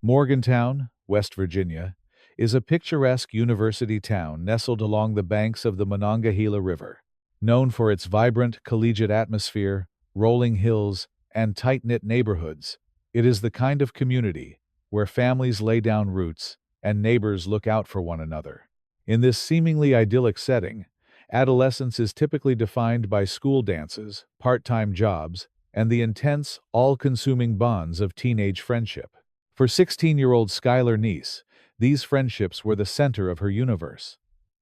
Morgantown, West Virginia, is a picturesque university town nestled along the banks of the Monongahela River. Known for its vibrant, collegiate atmosphere, rolling hills, and tight-knit neighborhoods, it is the kind of community where families lay down roots and neighbors look out for one another. In this seemingly idyllic setting, adolescence is typically defined by school dances, part-time jobs, and the intense, all-consuming bonds of teenage friendship. For 16-year-old Skylar Neese, these friendships were the center of her universe.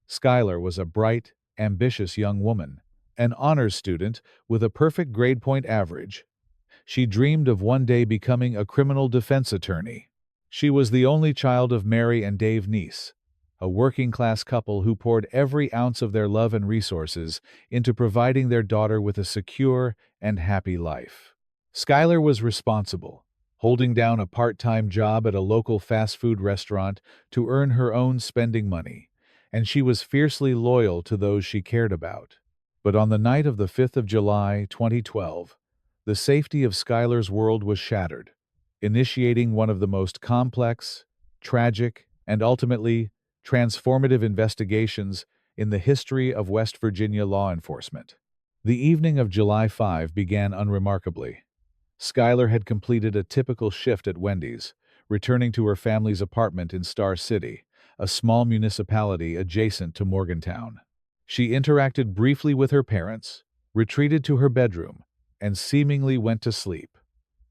Skylar was a bright, ambitious young woman, an honors student with a perfect grade point average. She dreamed of one day becoming a criminal defense attorney. She was the only child of Mary and Dave Neese, a working-class couple who poured every ounce of their love and resources into providing their daughter with a secure and happy life. Skylar was responsible, holding down a part-time job at a local fast food restaurant to earn her own spending money, and she was fiercely loyal to those she cared about. But on the night of the 5th of July, 2012, the safety of Skylar's world was shattered, initiating one of the most complex, tragic, and ultimately transformative investigations in the history of West Virginia law enforcement. The evening of July 5 began unremarkably. Skylar had completed a typical shift at Wendy's, returning to her family's apartment in Star City, a small municipality adjacent to Morgantown. She interacted briefly with her parents, retreated to her bedroom, and seemingly went to sleep.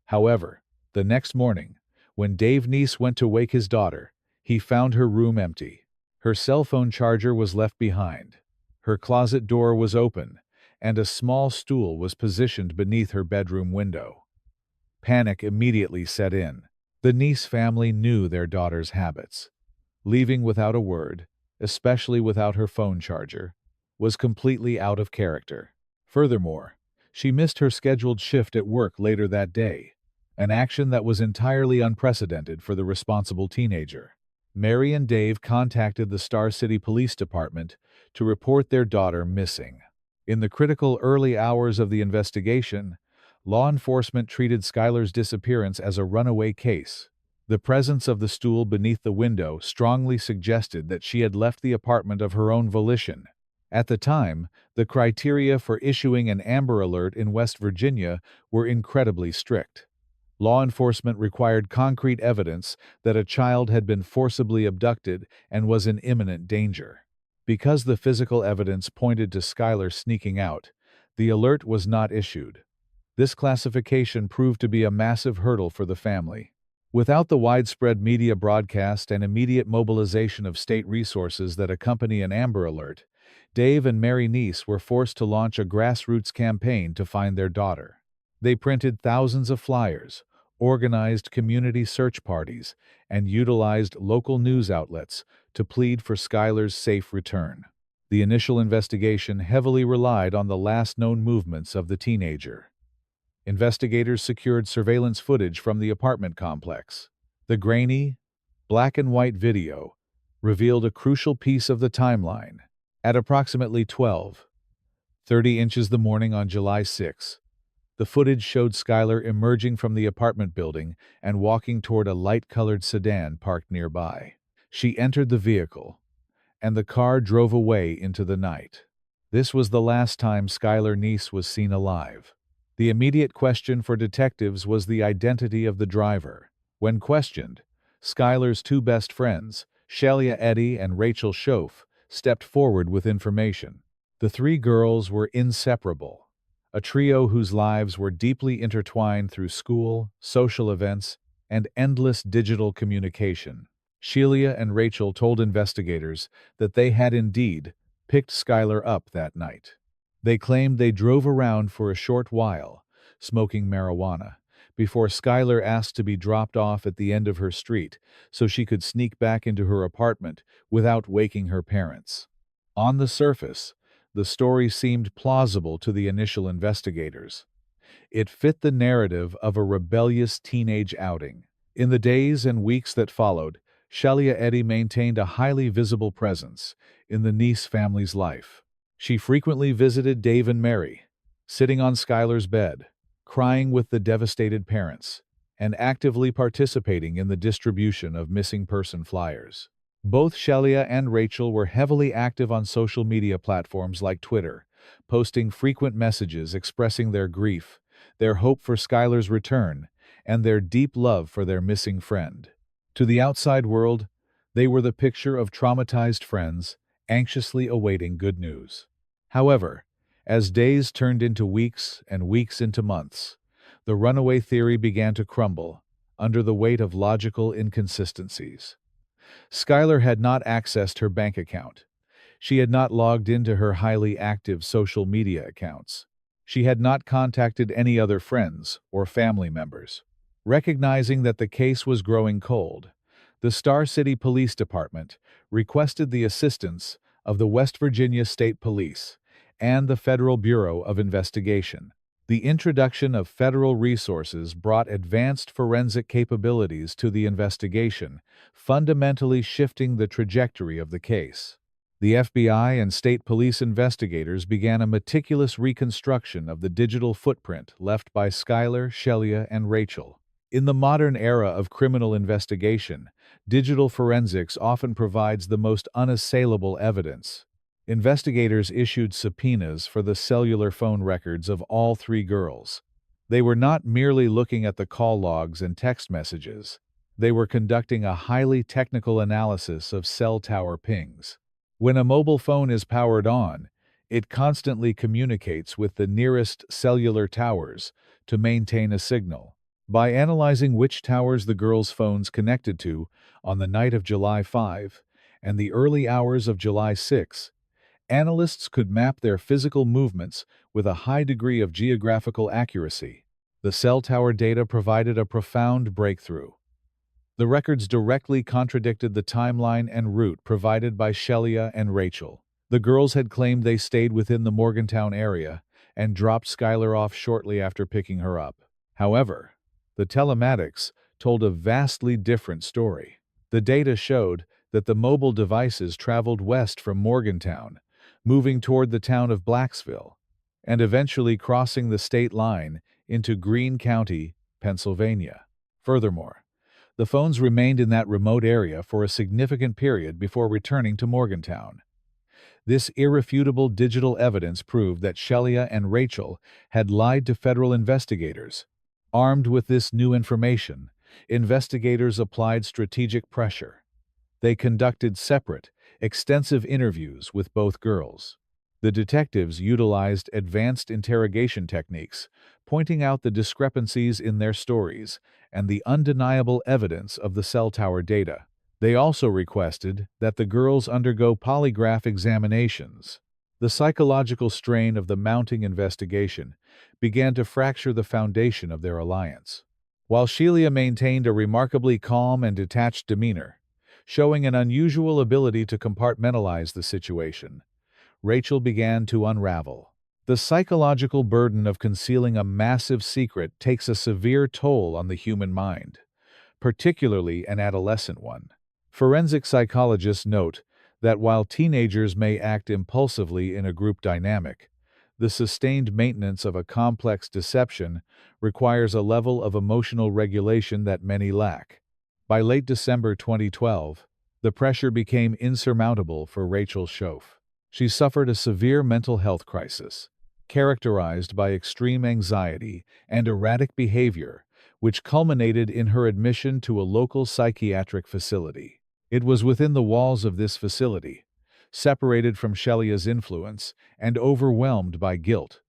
However, the next morning, when Dave Neese went to wake his daughter, he found her room empty. Her cell phone charger was left behind. Her closet door was open, and a small stool was positioned beneath her bedroom window. Panic immediately set in. The Neese family knew their daughter's habits. Leaving without a word, especially without her phone charger, was completely out of character. Furthermore, she missed her scheduled shift at work later that day, an action that was entirely unprecedented for the responsible teenager. Mary and Dave contacted the Star City Police Department to report their daughter missing. In the critical early hours of the investigation, law enforcement treated Skylar's disappearance as a runaway case. The presence of the stool beneath the window strongly suggested that she had left the apartment of her own volition. At the time, the criteria for issuing an Amber Alert in West Virginia were incredibly strict. Law enforcement required concrete evidence that a child had been forcibly abducted and was in imminent danger. Because the physical evidence pointed to Skylar sneaking out, the alert was not issued. This classification proved to be a massive hurdle for the family. Without the widespread media broadcast and immediate mobilization of state resources that accompany an Amber Alert, Dave and Mary Neese were forced to launch a grassroots campaign to find their daughter. They printed thousands of flyers, organized community search parties, and utilized local news outlets to plead for Skylar's safe return. The initial investigation heavily relied on the last known movements of the teenager. Investigators secured surveillance footage from the apartment complex. The grainy, black-and-white video revealed a crucial piece of the timeline. At approximately 12:30 inches the morning on July 6, the footage showed Skylar emerging from the apartment building and walking toward a light-colored sedan parked nearby. She entered the vehicle, and the car drove away into the night. This was the last time Skylar Neese was seen alive. The immediate question for detectives was the identity of the driver. When questioned, Skylar's two best friends, Shelia Eddy and Rachel Shoaf, stepped forward with information. The three girls were inseparable, a trio whose lives were deeply intertwined through school, social events, and endless digital communication. Shelia and Rachel told investigators that they had indeed picked Skylar up that night. They claimed they drove around for a short while, smoking marijuana, before Skylar asked to be dropped off at the end of her street so she could sneak back into her apartment without waking her parents. On the surface, the story seemed plausible to the initial investigators. It fit the narrative of a rebellious teenage outing. In the days and weeks that followed, Shelia Eddy maintained a highly visible presence in the Neese family's life. She frequently visited Dave and Mary, sitting on Skylar's bed, crying with the devastated parents, and actively participating in the distribution of missing person flyers. Both Shelia and Rachel were heavily active on social media platforms like Twitter, posting frequent messages expressing their grief, their hope for Skylar's return, and their deep love for their missing friend. To the outside world, they were the picture of traumatized friends, anxiously awaiting good news. However, as days turned into weeks and weeks into months, the runaway theory began to crumble under the weight of logical inconsistencies. Skylar had not accessed her bank account. She had not logged into her highly active social media accounts. She had not contacted any other friends or family members. Recognizing that the case was growing cold, the Star City Police Department requested the assistance of the West Virginia State Police and the Federal Bureau of Investigation. The introduction of federal resources brought advanced forensic capabilities to the investigation, fundamentally shifting the trajectory of the case. The FBI and state police investigators began a meticulous reconstruction of the digital footprint left by Skylar, Shelia, and Rachel. In the modern era of criminal investigation, digital forensics often provides the most unassailable evidence. Investigators issued subpoenas for the cellular phone records of all three girls. They were not merely looking at the call logs and text messages. They were conducting a highly technical analysis of cell tower pings. When a mobile phone is powered on, it constantly communicates with the nearest cellular towers to maintain a signal. By analyzing which towers the girls' phones connected to on the night of July 5 and the early hours of July 6, analysts could map their physical movements with a high degree of geographical accuracy. The cell tower data provided a profound breakthrough. The records directly contradicted the timeline and route provided by Shelia and Rachel. The girls had claimed they stayed within the Morgantown area and dropped Skylar off shortly after picking her up. However, the telematics told a vastly different story. The data showed that the mobile devices traveled west from Morgantown, moving toward the town of Blacksville, and eventually crossing the state line into Greene County, Pennsylvania. Furthermore, the phones remained in that remote area for a significant period before returning to Morgantown. This irrefutable digital evidence proved that Shelia and Rachel had lied to federal investigators. Armed with this new information, investigators applied strategic pressure. They conducted separate, extensive interviews with both girls. The detectives utilized advanced interrogation techniques, pointing out the discrepancies in their stories and the undeniable evidence of the cell tower data. They also requested that the girls undergo polygraph examinations. The psychological strain of the mounting investigation began to fracture the foundation of their alliance. While Shelia maintained a remarkably calm and detached demeanor, showing an unusual ability to compartmentalize the situation, Rachel began to unravel. The psychological burden of concealing a massive secret takes a severe toll on the human mind, particularly an adolescent one. Forensic psychologists note that while teenagers may act impulsively in a group dynamic, the sustained maintenance of a complex deception requires a level of emotional regulation that many lack. By late December 2012, the pressure became insurmountable for Rachel Shoaf. She suffered a severe mental health crisis, characterized by extreme anxiety and erratic behavior, which culminated in her admission to a local psychiatric facility. It was within the walls of this facility, separated from Shelia's influence and overwhelmed by guilt,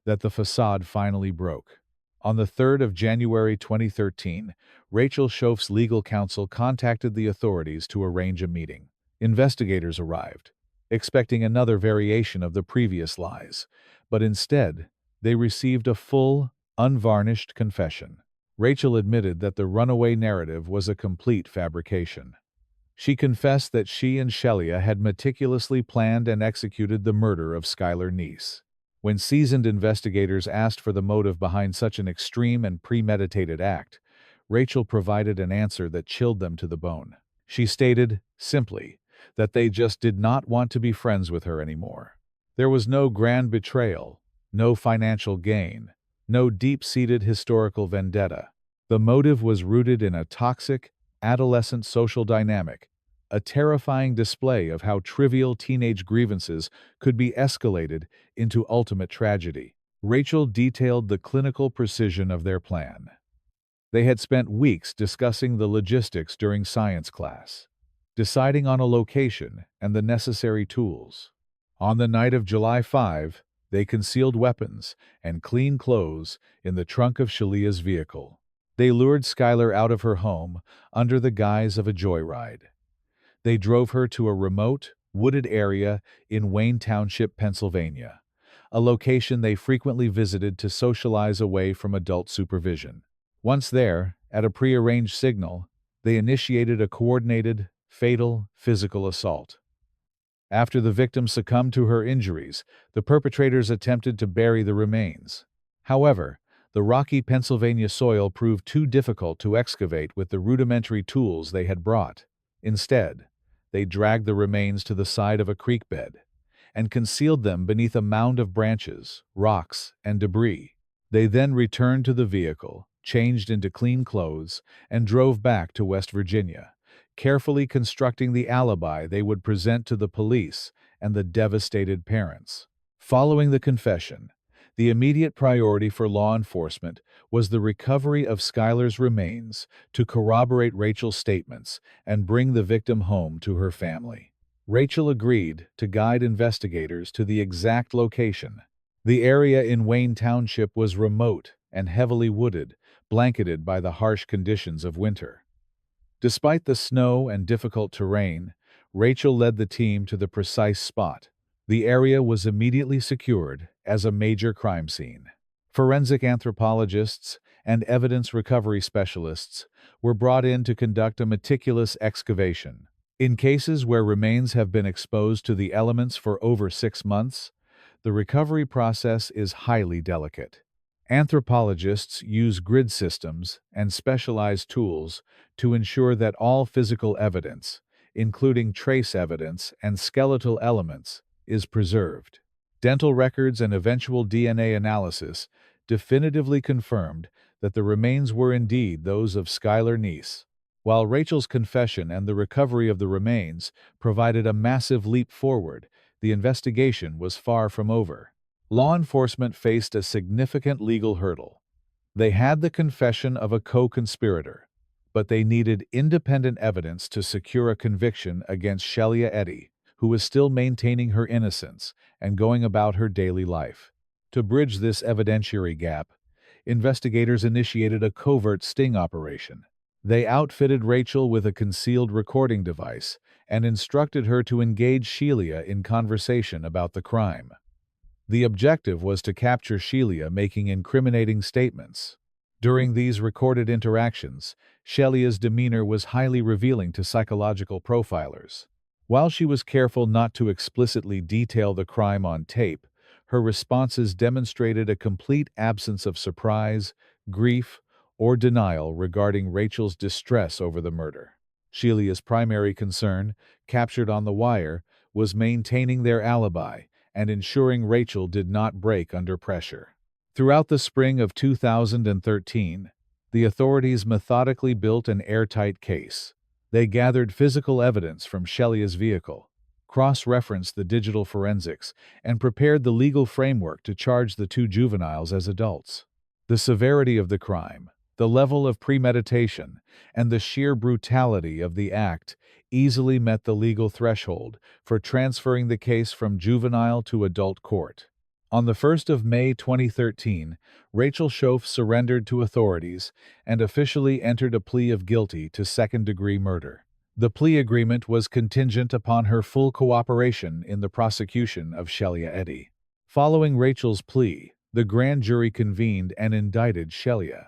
that the facade finally broke. On the 3rd of January 2013, Rachel Shoaf's legal counsel contacted the authorities to arrange a meeting. Investigators arrived, expecting another variation of the previous lies, but instead, they received a full, unvarnished confession. Rachel admitted that the runaway narrative was a complete fabrication. She confessed that she and Shelia had meticulously planned and executed the murder of Skylar Neese. When seasoned investigators asked for the motive behind such an extreme and premeditated act, Rachel provided an answer that chilled them to the bone. She stated, simply, that they just did not want to be friends with her anymore. There was no grand betrayal, no financial gain, no deep-seated historical vendetta. The motive was rooted in a toxic, adolescent social dynamic, a terrifying display of how trivial teenage grievances could be escalated into ultimate tragedy. Rachel detailed the clinical precision of their plan. They had spent weeks discussing the logistics during science class, deciding on a location and the necessary tools. On the night of July 5, they concealed weapons and clean clothes in the trunk of Shelia's vehicle. They lured Skylar out of her home under the guise of a joyride. They drove her to a remote, wooded area in Wayne Township, Pennsylvania, a location they frequently visited to socialize away from adult supervision. Once there, at a prearranged signal, they initiated a coordinated, fatal physical assault. After the victim succumbed to her injuries, the perpetrators attempted to bury the remains. However, the rocky Pennsylvania soil proved too difficult to excavate with the rudimentary tools they had brought. Instead, they dragged the remains to the side of a creek bed and concealed them beneath a mound of branches, rocks, and debris. They then returned to the vehicle, changed into clean clothes, and drove back to West Virginia, carefully constructing the alibi they would present to the police and the devastated parents. Following the confession, the immediate priority for law enforcement was the recovery of Skylar's remains to corroborate Rachel's statements and bring the victim home to her family. Rachel agreed to guide investigators to the exact location. The area in Wayne Township was remote and heavily wooded, blanketed by the harsh conditions of winter. Despite the snow and difficult terrain, Rachel led the team to the precise spot. The area was immediately secured as a major crime scene. Forensic anthropologists and evidence recovery specialists were brought in to conduct a meticulous excavation. In cases where remains have been exposed to the elements for over 6 months, the recovery process is highly delicate. Anthropologists use grid systems and specialized tools to ensure that all physical evidence, including trace evidence and skeletal elements, is preserved. Dental records and eventual DNA analysis definitively confirmed that the remains were indeed those of Skylar Neese. While Rachel's confession and the recovery of the remains provided a massive leap forward, the investigation was far from over. Law enforcement faced a significant legal hurdle. They had the confession of a co-conspirator, but they needed independent evidence to secure a conviction against Shelia Eddy, who was still maintaining her innocence and going about her daily life. To bridge this evidentiary gap, investigators initiated a covert sting operation. They outfitted Rachel with a concealed recording device and instructed her to engage Shelia in conversation about the crime. The objective was to capture Shelia making incriminating statements. During these recorded interactions, Shelia's demeanor was highly revealing to psychological profilers. While she was careful not to explicitly detail the crime on tape, her responses demonstrated a complete absence of surprise, grief, or denial regarding Rachel's distress over the murder. Shelia's primary concern, captured on the wire, was maintaining their alibi and ensuring Rachel did not break under pressure. Throughout the spring of 2013, the authorities methodically built an airtight case. They gathered physical evidence from Shelia's vehicle, cross-referenced the digital forensics, and prepared the legal framework to charge the 2 juveniles as adults. The severity of the crime, the level of premeditation, and the sheer brutality of the act easily met the legal threshold for transferring the case from juvenile to adult court. On the 1st of May 2013, Rachel Shoaf surrendered to authorities and officially entered a plea of guilty to second-degree murder. The plea agreement was contingent upon her full cooperation in the prosecution of Shelia Eddy. Following Rachel's plea, the grand jury convened and indicted Shelia.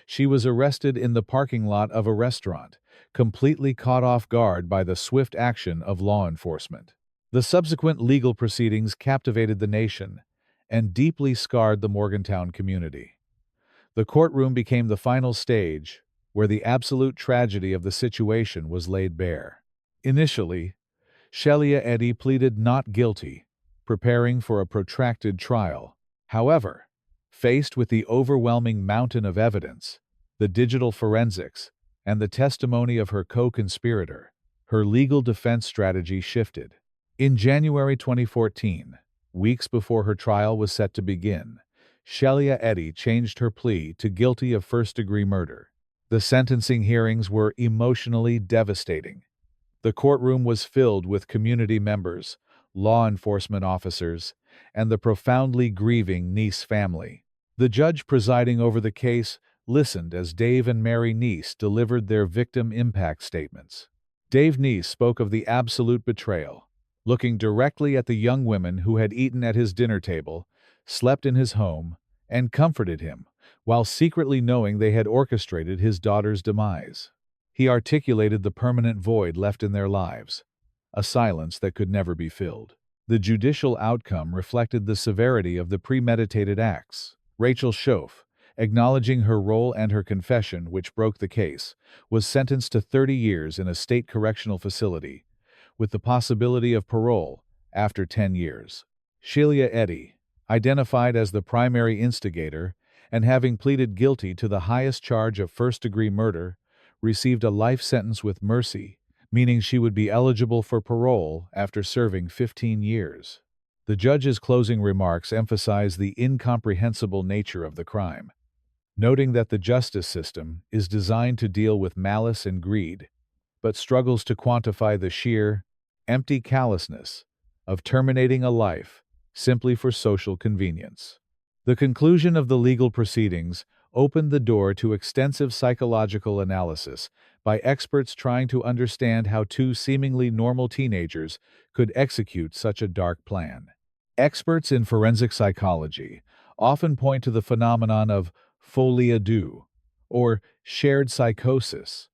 She was arrested in the parking lot of a restaurant, completely caught off guard by the swift action of law enforcement. The subsequent legal proceedings captivated the nation and deeply scarred the Morgantown community. The courtroom became the final stage, where the absolute tragedy of the situation was laid bare. Initially, Shelia Eddy pleaded not guilty, preparing for a protracted trial. However, faced with the overwhelming mountain of evidence, the digital forensics, and the testimony of her co-conspirator, her legal defense strategy shifted. In January 2014, weeks before her trial was set to begin, Shelia Eddy changed her plea to guilty of first-degree murder. The sentencing hearings were emotionally devastating. The courtroom was filled with community members, law enforcement officers, and the profoundly grieving Neese family. The judge presiding over the case listened as Dave and Mary Neese delivered their victim impact statements. Dave Neese spoke of the absolute betrayal, looking directly at the young women who had eaten at his dinner table, slept in his home, and comforted him, while secretly knowing they had orchestrated his daughter's demise. He articulated the permanent void left in their lives, a silence that could never be filled. The judicial outcome reflected the severity of the premeditated acts. Rachel Shoaf, acknowledging her role and her confession, which broke the case, was sentenced to 30 years in a state correctional facility, with the possibility of parole after 10 years. Shelia Eddy, identified as the primary instigator and having pleaded guilty to the highest charge of first-degree murder, received a life sentence with mercy, meaning she would be eligible for parole after serving 15 years. The judge's closing remarks emphasize the incomprehensible nature of the crime, noting that the justice system is designed to deal with malice and greed, but struggles to quantify the sheer, empty callousness of terminating a life simply for social convenience. The conclusion of the legal proceedings opened the door to extensive psychological analysis by experts trying to understand how two seemingly normal teenagers could execute such a dark plan. Experts in forensic psychology often point to the phenomenon of folie à deux, or shared psychosis,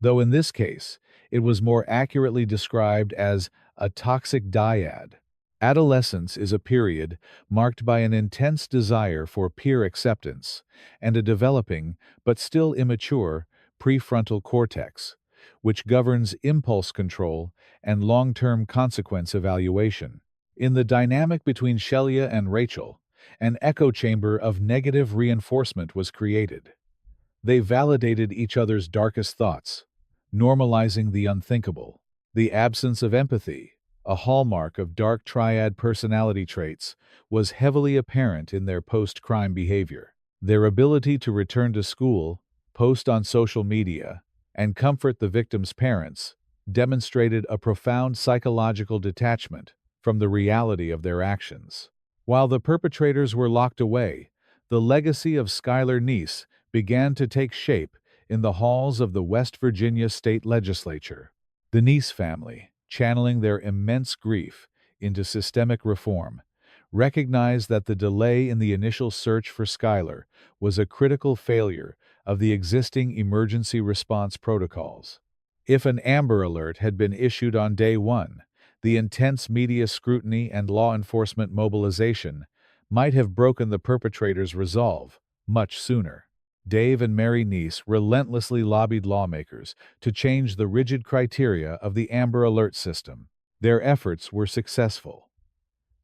though in this case it was more accurately described as a toxic dyad. Adolescence is a period marked by an intense desire for peer acceptance and a developing, but still immature, prefrontal cortex, which governs impulse control and long-term consequence evaluation. In the dynamic between Shelia and Rachel, an echo chamber of negative reinforcement was created. They validated each other's darkest thoughts, normalizing the unthinkable. The absence of empathy, a hallmark of dark triad personality traits, was heavily apparent in their post-crime behavior. Their ability to return to school, post on social media, and comfort the victim's parents demonstrated a profound psychological detachment from the reality of their actions. While the perpetrators were locked away, the legacy of Skylar Neese began to take shape in the halls of the West Virginia State Legislature. The Neese family, channeling their immense grief into systemic reform, recognized that the delay in the initial search for Skylar was a critical failure of the existing emergency response protocols. If an Amber Alert had been issued on day one, the intense media scrutiny and law enforcement mobilization might have broken the perpetrators' resolve much sooner. Dave and Mary Neese relentlessly lobbied lawmakers to change the rigid criteria of the Amber Alert system. Their efforts were successful.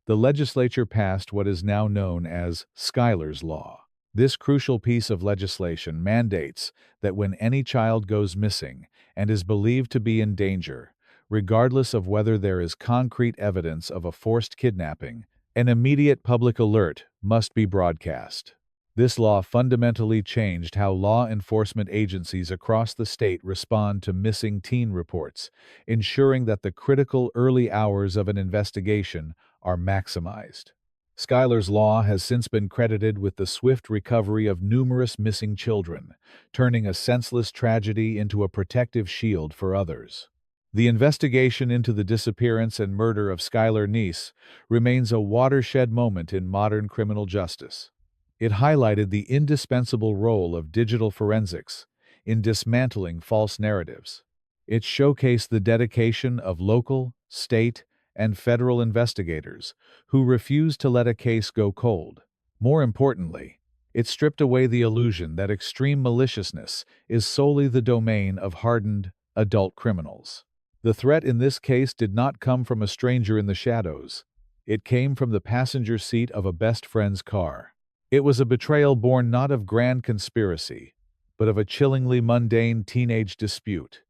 The legislature passed what is now known as Skylar's Law. This crucial piece of legislation mandates that when any child goes missing and is believed to be in danger, regardless of whether there is concrete evidence of a forced kidnapping, an immediate public alert must be broadcast. This law fundamentally changed how law enforcement agencies across the state respond to missing teen reports, ensuring that the critical early hours of an investigation are maximized. Skylar's Law has since been credited with the swift recovery of numerous missing children, turning a senseless tragedy into a protective shield for others. The investigation into the disappearance and murder of Skylar Neese remains a watershed moment in modern criminal justice. It highlighted the indispensable role of digital forensics in dismantling false narratives. It showcased the dedication of local, state, and federal investigators who refused to let a case go cold. More importantly, it stripped away the illusion that extreme maliciousness is solely the domain of hardened, adult criminals. The threat in this case did not come from a stranger in the shadows. It came from the passenger seat of a best friend's car. It was a betrayal born not of grand conspiracy, but of a chillingly mundane teenage dispute,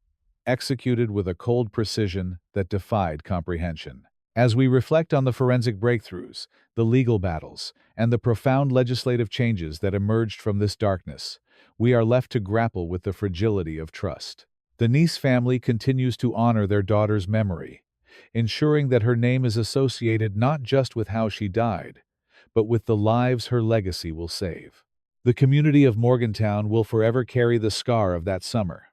executed with a cold precision that defied comprehension. As we reflect on the forensic breakthroughs, the legal battles, and the profound legislative changes that emerged from this darkness, we are left to grapple with the fragility of trust. The Neese family continues to honor their daughter's memory, ensuring that her name is associated not just with how she died, but with the lives her legacy will save. The community of Morgantown will forever carry the scar of that summer,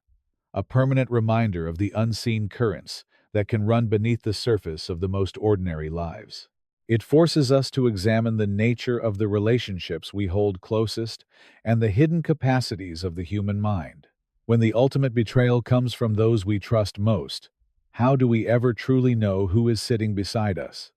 a permanent reminder of the unseen currents that can run beneath the surface of the most ordinary lives. It forces us to examine the nature of the relationships we hold closest and the hidden capacities of the human mind. When the ultimate betrayal comes from those we trust most, how do we ever truly know who is sitting beside us?